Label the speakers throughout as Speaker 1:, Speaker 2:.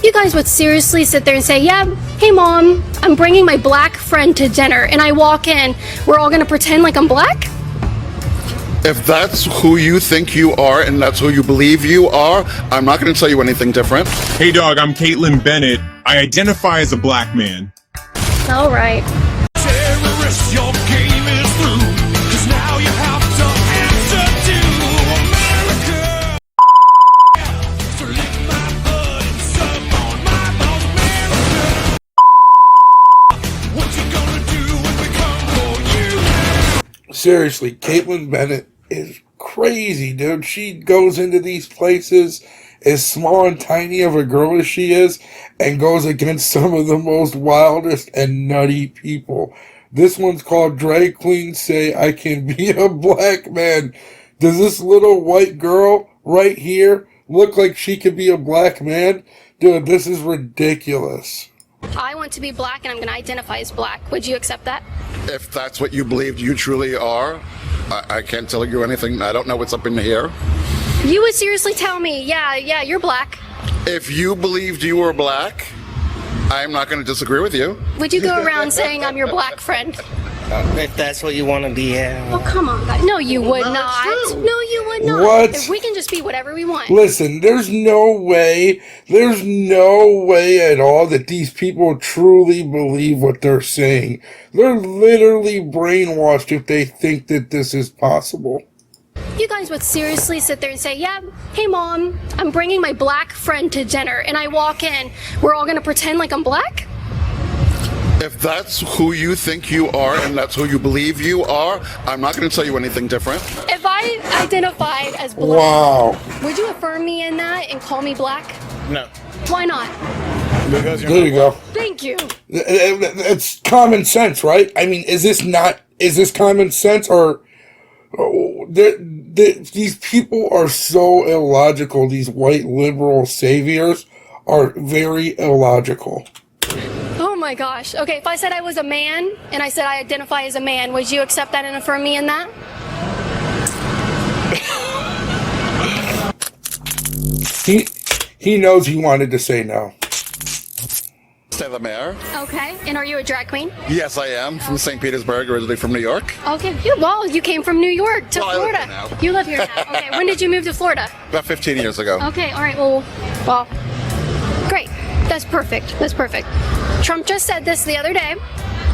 Speaker 1: You guys would seriously sit there and say, yeah, hey mom, I'm bringing my black friend to dinner, and I walk in, we're all gonna pretend like I'm black?
Speaker 2: If that's who you think you are and that's who you believe you are, I'm not going to tell you anything different.
Speaker 3: Hey dog, I'm Kaitlin Bennett. I identify as a black man.
Speaker 1: All right.
Speaker 4: Terrorist, your game is through, 'cause now you have to answer to America. So lick my blood and suck on my balls, America. What you gonna do when we come for you?
Speaker 5: Seriously, Kaitlin Bennett is crazy, dude. She goes into these places as small and tiny of a girl as she is and goes against some of the most wildest and nutty people. This one's called Drag Queens Say I Can Be a Black Man. Does this little white girl right here look like she could be a black man? Dude, this is ridiculous.
Speaker 1: I want to be black and I'm gonna identify as black. Would you accept that?
Speaker 2: If that's what you believe you truly are, I can't tell you anything. I don't know what's up in here.
Speaker 1: You would seriously tell me, yeah, you're black.
Speaker 2: If you believed you were black, I'm not going to disagree with you.
Speaker 1: Would you go around saying I'm your black friend?
Speaker 6: If that's what you want to be, yeah.
Speaker 1: Oh, come on, guys. No, you would not.
Speaker 2: true.
Speaker 1: No, you would not.
Speaker 5: What?
Speaker 1: If we can just be whatever we want.
Speaker 5: Listen, there's no way at all that these people truly believe what they're saying. They're literally brainwashed if they think that this is possible.
Speaker 1: You guys would seriously sit there and say, yeah, hey mom, I'm bringing my black friend to dinner, and I walk in, we're all gonna pretend like I'm black?
Speaker 2: If that's who you think you are and that's who you believe you are, I'm not going to tell you anything different.
Speaker 1: If I identified as black,
Speaker 5: Wow.
Speaker 1: would you affirm me in that and call me black?
Speaker 6: No.
Speaker 1: Why not?
Speaker 6: Because
Speaker 5: There you go.
Speaker 1: Thank you.
Speaker 5: It's common sense, right? I mean, is this common sense or these people are so illogical. These white liberal saviors are very illogical.
Speaker 1: Oh my gosh. Okay, if I said I was a man and I said I identify as a man, would you accept that and affirm me in that?
Speaker 5: He knows he wanted to say no.
Speaker 2: Say the mayor.
Speaker 1: Okay. And are you a drag queen?
Speaker 2: Yes, I am from St. Petersburg, originally from New York.
Speaker 1: Okay. You came from New York to
Speaker 2: Well, I live
Speaker 1: Florida.
Speaker 2: here now.
Speaker 1: You live here now. Okay. When did you move to Florida?
Speaker 2: About 15 years ago.
Speaker 1: Okay. All right. Well, great. That's perfect. That's perfect. Trump just said this the other day,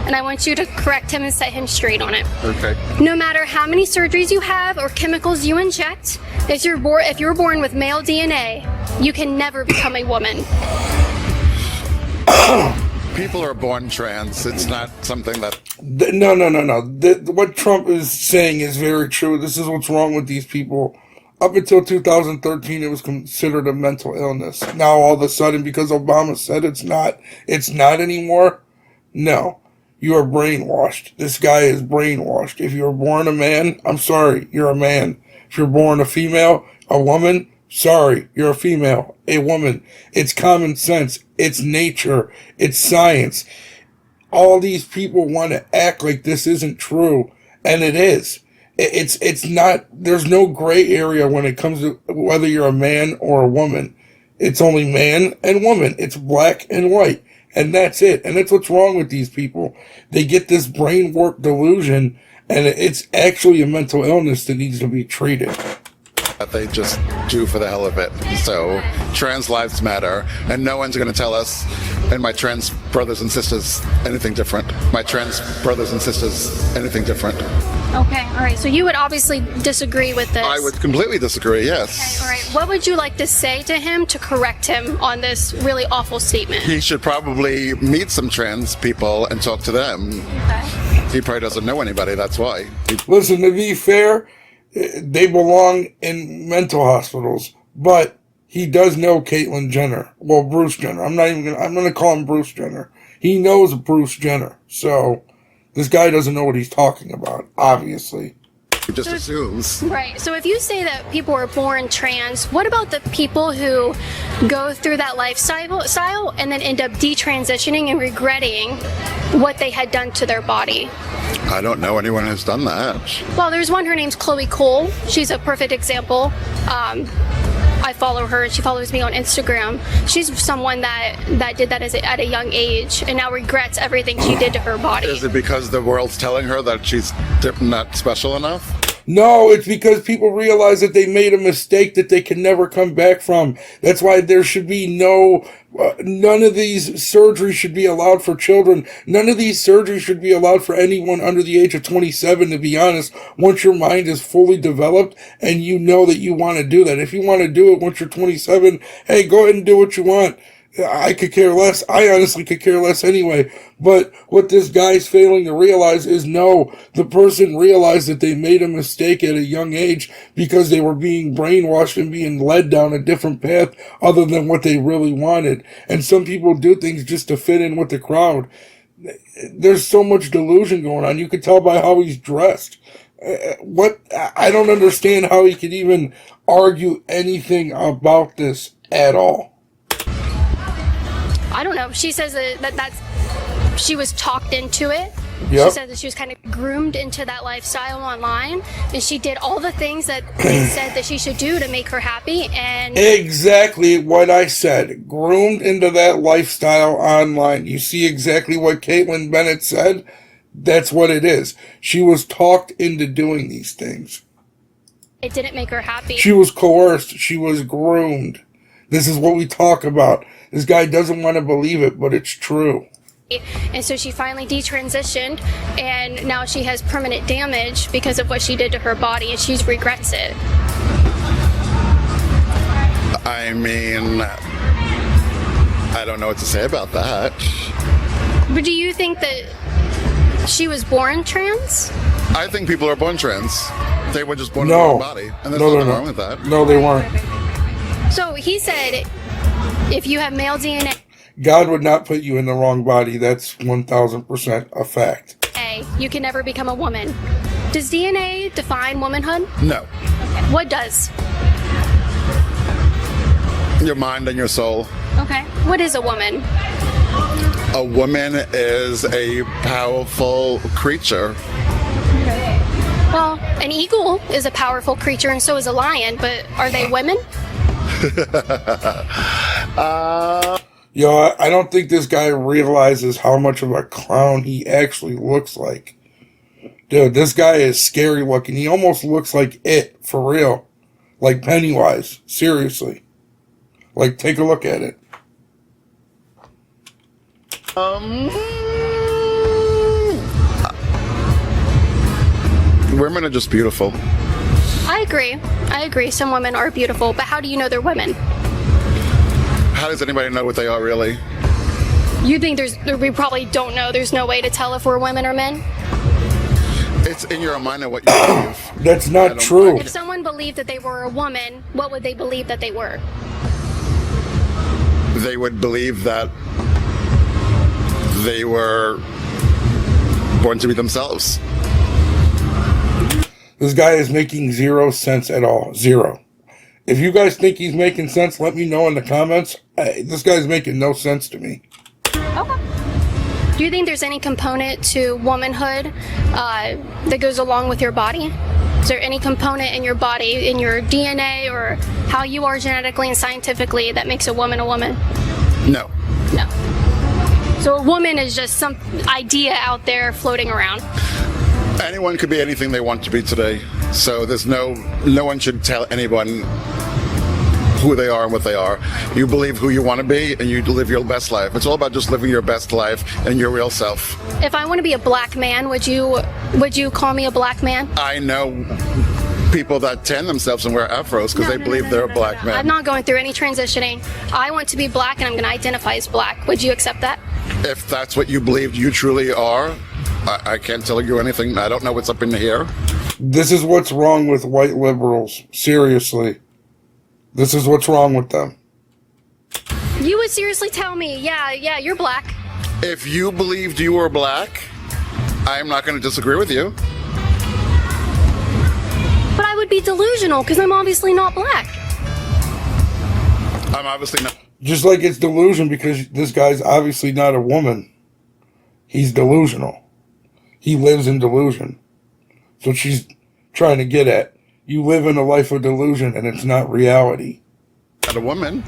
Speaker 1: and I want you to correct him and set him straight on it.
Speaker 2: Okay.
Speaker 1: No matter how many surgeries you have or chemicals you inject, if you're born with male DNA, you can never become a woman.
Speaker 2: People are born trans. It's not something that...
Speaker 5: No. What Trump is saying is very true. This is what's wrong with these people. Up until 2013, it was considered a mental illness. Now, all of a sudden, because Obama said it's not anymore. No, you are brainwashed. This guy is brainwashed. If you're born a man, I'm sorry, you're a man. If you're born a female, a woman, sorry, you're a female, a woman. It's common sense. It's nature. It's science. All these people want to act like this isn't true, and it is. It's not, there's no gray area when it comes to whether you're a man or a woman. It's only man and woman. It's black and white. And that's it. And that's what's wrong with these people. They get this brain warped delusion, and it's actually a mental illness that needs to be treated.
Speaker 2: that they just do for the hell of it. So trans lives matter, and no one's going to tell us and my trans brothers and sisters anything different. My trans brothers and sisters anything different.
Speaker 1: Okay, all right. So you would obviously disagree with this.
Speaker 2: I would completely disagree, yes.
Speaker 1: Okay, all right. What would you like to say to him to correct him on this really awful statement?
Speaker 2: He should probably meet some trans people and talk to them.
Speaker 1: Okay.
Speaker 2: He probably doesn't know anybody, that's why.
Speaker 5: Listen, to be fair, they belong in mental hospitals, but he does know Caitlyn Jenner. Well, Bruce Jenner. I'm gonna call him Bruce Jenner. He knows Bruce Jenner, so this guy doesn't know what he's talking about, obviously.
Speaker 2: He just assumes.
Speaker 1: Right. So if you say that people are born trans, what about the people who go through that lifestyle and then end up detransitioning and regretting what they had done to their body?
Speaker 2: I don't know anyone who's done that.
Speaker 1: Well, there's one, her name's Chloe Cole. She's a perfect example. I follow her. She follows me on Instagram. She's someone that did that at a young age and now regrets everything she did to her body.
Speaker 2: Is it because the world's telling her that she's not special enough?
Speaker 5: No, it's because people realize that they made a mistake that they can never come back from. That's why there should be none of these surgeries should be allowed for children. None of these surgeries should be allowed for anyone under the age of 27, to be honest, once your mind is fully developed and you know that you want to do that. If you want to do it once you're 27, hey, go ahead and do what you want. I could care less. I honestly could care less anyway. But what this guy's failing to realize is no, the person realized that they made a mistake at a young age because they were being brainwashed and being led down a different path other than what they really wanted. And some people do things just to fit in with the crowd. There's so much delusion going on. You could tell by how he's dressed. I don't understand how he could even argue anything about this at all.
Speaker 1: I don't know. She says that's she was talked into it.
Speaker 5: Yep.
Speaker 1: She said that she was kind of groomed into that lifestyle online, and she did all the things that they said that she should do to make her happy. And
Speaker 5: exactly what I said. Groomed into that lifestyle online. You see exactly what Kaitlin Bennett said? That's what it is. She was talked into doing these things.
Speaker 1: it didn't make her happy.
Speaker 5: She was coerced. She was groomed. This is what we talk about. This guy doesn't want to believe it, but it's true.
Speaker 1: And so she finally detransitioned, and now she has permanent damage because of what she did to her body, and she regrets it.
Speaker 2: I mean, I don't know what to say about that.
Speaker 1: But do you think that she was born trans?
Speaker 2: I think people are born trans. They were just born in the wrong body, and there's nothing wrong with that.
Speaker 5: No, they weren't.
Speaker 1: So he said, if you have male DNA,
Speaker 5: God would not put you in the wrong body. That's 1,000% a fact.
Speaker 1: you can never become a woman. Does DNA define womanhood?
Speaker 2: No.
Speaker 1: Okay. What does?
Speaker 2: Your mind and your soul.
Speaker 1: Okay. What is a woman?
Speaker 2: A woman is a powerful creature.
Speaker 1: Well, an eagle is a powerful creature, and so is a lion, but are they women?
Speaker 5: Yo, I don't think this guy realizes how much of a clown he actually looks like. Dude, this guy is scary looking. He almost looks like it, for real. Like Pennywise. Seriously. Like, take a look at it.
Speaker 2: Women are just beautiful.
Speaker 1: I agree. Some women are beautiful, but how do you know they're women?
Speaker 2: How does anybody know what they are, really?
Speaker 1: You think we probably don't know. There's no way to tell if we're women or men?
Speaker 2: It's in your mind of what you believe.
Speaker 5: That's not true.
Speaker 1: If someone believed that they were a woman, what would they believe that they were?
Speaker 2: They would believe that they were born to be themselves.
Speaker 5: This guy is making zero sense at all. Zero. If you guys think he's making sense, let me know in the comments. This guy's making no sense to me.
Speaker 1: Okay. Do you think there's any component to womanhood that goes along with your body? Is there any component in your body, in your DNA, or how you are genetically and scientifically that makes a woman a woman?
Speaker 2: No.
Speaker 1: No. So a woman is just some idea out there floating around.
Speaker 2: Anyone could be anything they want to be today. So there's no one should tell anyone who they are and what they are. You believe who you want to be and you live your best life. It's all about just living your best life and your real self.
Speaker 1: If I want to be a black man, would you call me a black man?
Speaker 2: I know people that tan themselves and wear afros because they believe they're a black man.
Speaker 1: I'm not going through any transitioning. I want to be black and I'm going to identify as black. Would you accept that?
Speaker 2: If that's what you believe you truly are, I can't tell you anything. I don't know what's up in here.
Speaker 5: This is what's wrong with white liberals. Seriously. This is what's wrong with them.
Speaker 1: You would seriously tell me, yeah, you're black.
Speaker 2: If you believed you were black, I'm not going to disagree with you.
Speaker 1: But I would be delusional because I'm obviously not black.
Speaker 2: I'm obviously not.
Speaker 5: Just like it's delusion because this guy's obviously not a woman. He's delusional. He lives in delusion. So she's trying to get at, you live in a life of delusion and it's not reality.
Speaker 2: Not a woman.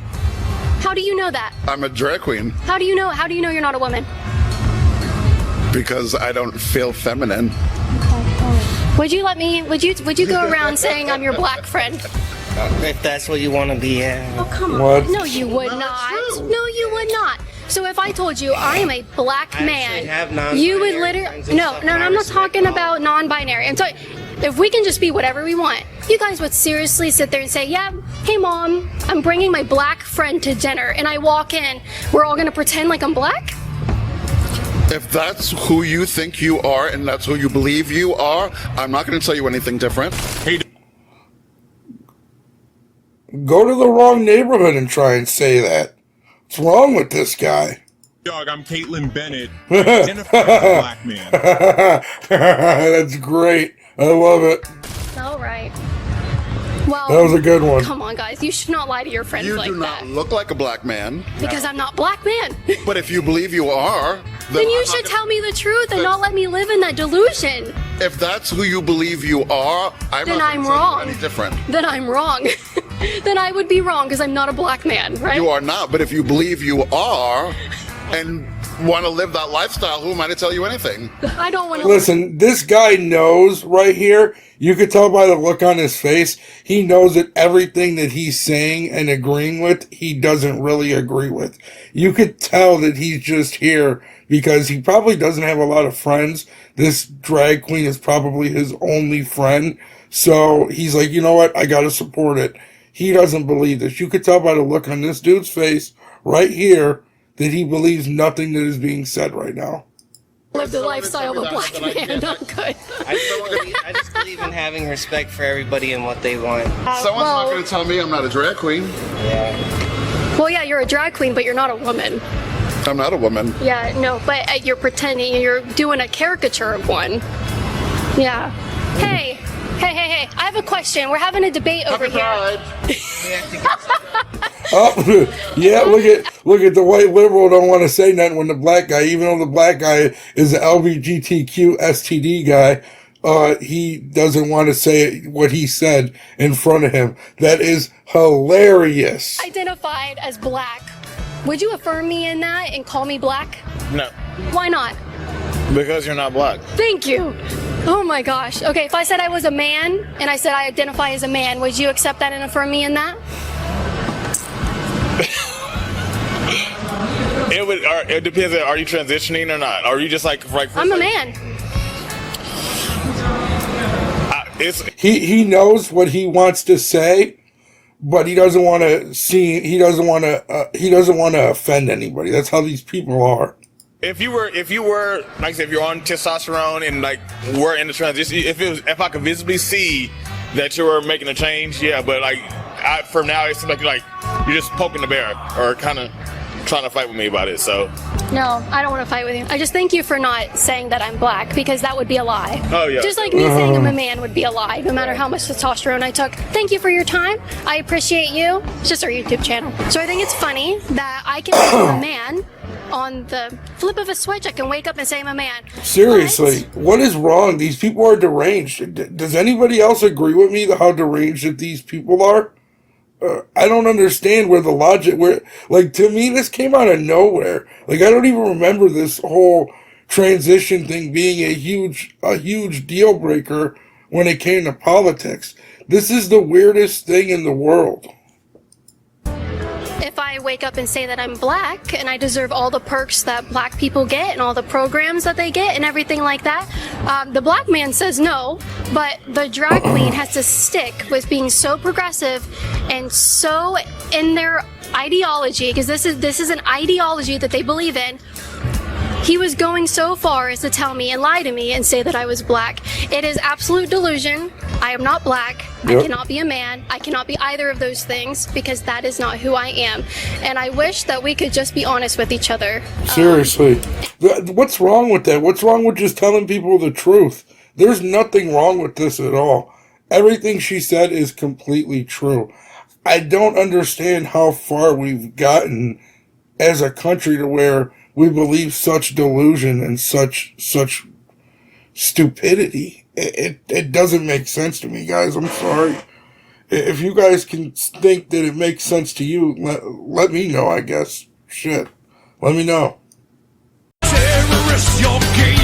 Speaker 1: How do you know that?
Speaker 2: I'm a drag queen
Speaker 1: How do you know you're not a woman?
Speaker 2: because I don't feel feminine.
Speaker 1: Would you go around saying I'm your black friend?
Speaker 6: If that's what you want to be, yeah.
Speaker 1: Oh, come on.
Speaker 5: What?
Speaker 1: No, you would not. No, you would not. So if I told you I am a black
Speaker 6: I actually have
Speaker 1: man,
Speaker 6: non-binary
Speaker 1: you would
Speaker 6: friends
Speaker 1: literally...
Speaker 6: and
Speaker 1: No,
Speaker 6: stuff,
Speaker 1: no,
Speaker 6: and I
Speaker 1: I'm not
Speaker 6: respect
Speaker 1: talking
Speaker 6: all.
Speaker 1: about non-binary. I'm talking... If we can just be whatever we want, you guys would seriously sit there and say, yeah, hey mom, I'm bringing my black friend to dinner, and I walk in, we're all gonna pretend like I'm black?
Speaker 2: If that's who you think you are and that's who you believe you are, I'm not going to tell you anything different.
Speaker 3: Hey,
Speaker 5: Go to the wrong neighborhood and try and say that. What's wrong with this guy?
Speaker 3: dog, I'm Kaitlin Bennett. I identify as a black man.
Speaker 5: That's great. I love it.
Speaker 1: All right. Well,
Speaker 5: That was a good one.
Speaker 1: come on, guys. You should not lie to your friends
Speaker 2: You
Speaker 1: like
Speaker 2: do not
Speaker 1: that.
Speaker 2: look like a black man,
Speaker 1: Because I'm not black man.
Speaker 2: but if you believe you are,
Speaker 1: Then you
Speaker 2: I'm not
Speaker 1: should
Speaker 2: gonna-
Speaker 1: tell me the truth and not let me live in that delusion.
Speaker 2: If that's who you believe you are, I'm
Speaker 1: Then
Speaker 2: not
Speaker 1: I'm
Speaker 2: gonna tell you
Speaker 1: wrong.
Speaker 2: any different.
Speaker 1: Then I'm wrong. Then I would be wrong because I'm not a black man, right?
Speaker 2: You are not, but if you believe you are and want to live that lifestyle, who am I to tell you anything?
Speaker 1: I don't want to.
Speaker 5: Listen, this guy knows right here. You could tell by the look on his face. He knows that everything that he's saying and agreeing with, he doesn't really agree with. You could tell that he's just here because he probably doesn't have a lot of friends. This drag queen is probably his only friend. So he's like, you know what? I gotta support it. He doesn't believe this. You could tell by the look on this dude's face right here that he believes nothing that is being said right now.
Speaker 1: live the lifestyle of a black man. Not good.
Speaker 6: I just believe in having respect for everybody and what they want.
Speaker 2: Someone's not going to tell me I'm not a drag queen.
Speaker 6: Yeah.
Speaker 1: Well, yeah, you're a drag queen, but you're not a woman.
Speaker 2: I'm not a woman.
Speaker 1: Yeah, no, but you're pretending you're doing a caricature of one. Yeah. Hey. I have a question. We're having a debate over here.
Speaker 5: Oh, yeah, look at the white liberal don't want to say nothing when the black guy, even though the black guy is an LGBTQ STD guy, he doesn't want to say what he said in front of him. That is hilarious.
Speaker 1: Identified as black. Would you affirm me in that and call me black?
Speaker 6: No,
Speaker 1: Why not?
Speaker 6: because you're not black.
Speaker 1: Thank you. Oh my gosh. Okay, if I said I was a man and I said I identify as a man, would you accept that and affirm me in that?
Speaker 7: It depends. Are you transitioning or not? Are you just like
Speaker 1: I'm a man.
Speaker 5: He knows what he wants to say, but he doesn't want to he doesn't want to offend anybody. That's how these people are.
Speaker 7: If you were, like I said, if you're on testosterone and like we're in the transition, if I could visibly see that you were making a change, yeah. But like, for now, it seems like you're just poking the bear or kind of trying to fight with me about it. So.
Speaker 1: No, I don't want to fight with you. I just thank you for not saying that I'm black because that would be a lie.
Speaker 7: Oh, yeah.
Speaker 1: Just like me saying I'm a man would be a lie, no matter how much testosterone I took. Thank you for your time. I appreciate you. It's just our YouTube channel. So I think it's funny that I can become a man on the flip of a switch. I can wake up and say I'm a man.
Speaker 5: Seriously, what is wrong? These people are deranged. Does anybody else agree with me how deranged that these people are? I don't understand where the logic, to me, this came out of nowhere. Like, I don't even remember this whole transition thing being a huge deal breaker when it came to politics. This is the weirdest thing in the world.
Speaker 1: If I wake up and say that I'm black and I deserve all the perks that black people get and all the programs that they get and everything like that, the black man says no, but the drag queen has to stick with being so progressive and so in their ideology, because this is an ideology that they believe in. He was going so far as to tell me and lie to me and say that I was black. It is absolute delusion. I am not black.
Speaker 5: Yep.
Speaker 1: I cannot be a man. I cannot be either of those things because that is not who I am. And I wish that we could just be honest with each other.
Speaker 5: Seriously. What's wrong with that? What's wrong with just telling people the truth? There's nothing wrong with this at all. Everything she said is completely true. I don't understand how far we've gotten as a country to where we believe such delusion and such stupidity. It doesn't make sense to me, guys. I'm sorry. If you guys can think that it makes sense to you, let me know, I guess. Shit. Let me know.
Speaker 4: Terrorist, your game